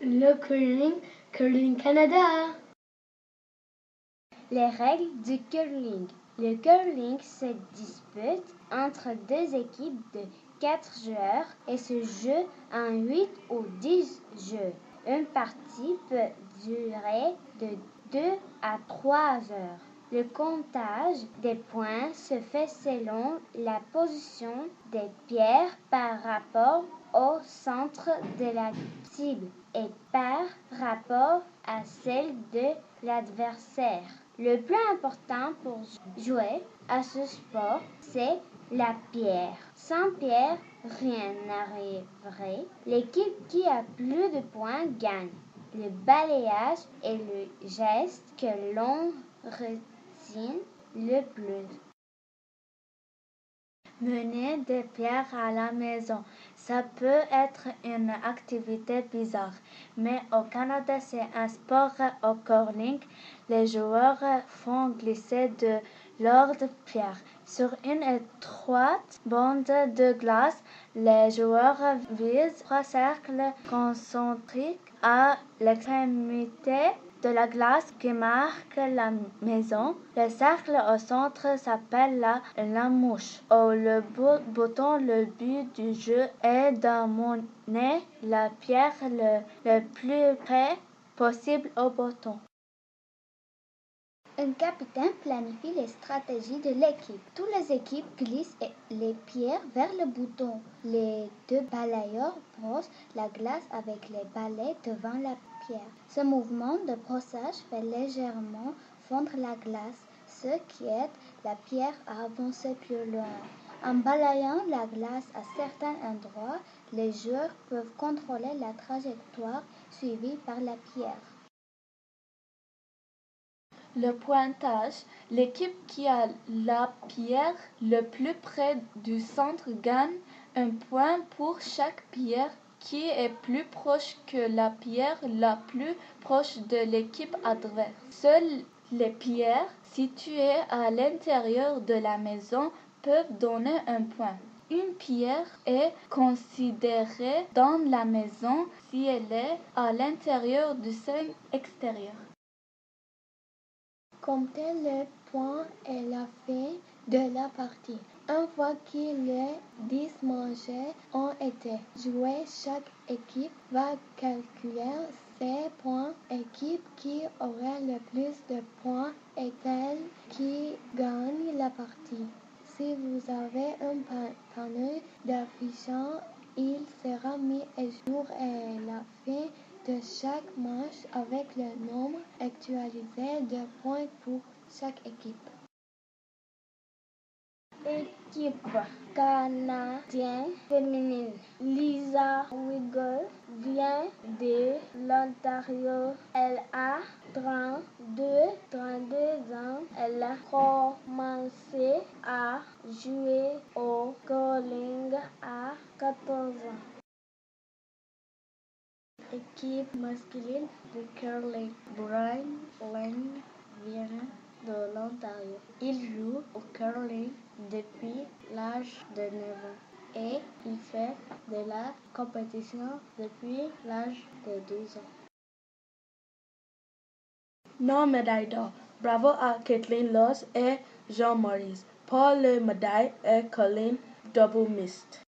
Le Curling Canada. Les règles du curling. Le curling se dispute entre deux équipes de 4 joueurs et se joue en 8 ou 10 jeux. Une partie peut durer de 2 à 3 heures. Le comptage des points se fait selon la position des pierres par rapport au centre de la cible et par rapport à celle de l'adversaire. Le plus important pour jouer à ce sport, c'est la pierre. Sans pierre, rien n'arriverait. L'équipe qui a plus de points gagne. Le balayage est le geste que l'on retient le plus. Mener des pierres à la maison, ça peut être une activité bizarre, mais au Canada c'est un sport au curling. Les joueurs font glisser de lourdes pierres sur une étroite bande de glace. Les joueurs visent 3 cercles concentriques à l'extrémité de la glace qui marque la maison. Le cercle au centre s'appelle la mouche. Ou le bouton. Le but du jeu est d'emmener la pierre le plus près possible au bouton. Un capitaine planifie les stratégies de l'équipe. Toutes les équipes glissent les pierres vers le bouton. Les deux balayeurs brossent la glace avec les balais devant la pierre. Ce mouvement de brossage fait légèrement fondre la glace, ce qui aide la pierre à avancer plus loin. En balayant la glace à certains endroits, les joueurs peuvent contrôler la trajectoire suivie par la pierre. Le pointage. L'équipe qui a la pierre le plus près du centre gagne un point pour chaque pierre qui est plus proche que la pierre la plus proche de l'équipe adverse. Seules les pierres situées à l'intérieur de la maison peuvent donner un point. Une pierre est considérée dans la maison si elle est à l'intérieur du seuil extérieur. Compter les points est la fin de la partie. Une fois que les 10 manches ont été jouées, chaque équipe va calculer ses points. L'équipe qui aura le plus de points est celle qui gagne la partie. Si vous avez un panneau d'affichage, il sera mis à jour à la fin de chaque manche avec le nombre actualisé de points pour chaque équipe. Équipe canadienne féminine. Lisa Wiggle vient de l'Ontario. Elle a 32 ans. Elle a commencé à jouer au curling à 14 ans. Équipe masculine de curling. Brian Lang vient de l'Ontario. Il joue au curling depuis l'âge de 9 ans et il fait de la compétition depuis l'âge de 12 ans. Non médaille d'or. Bravo à Kathleen Loss et Jean Maurice. Pour les médailles et Colin Double Mist.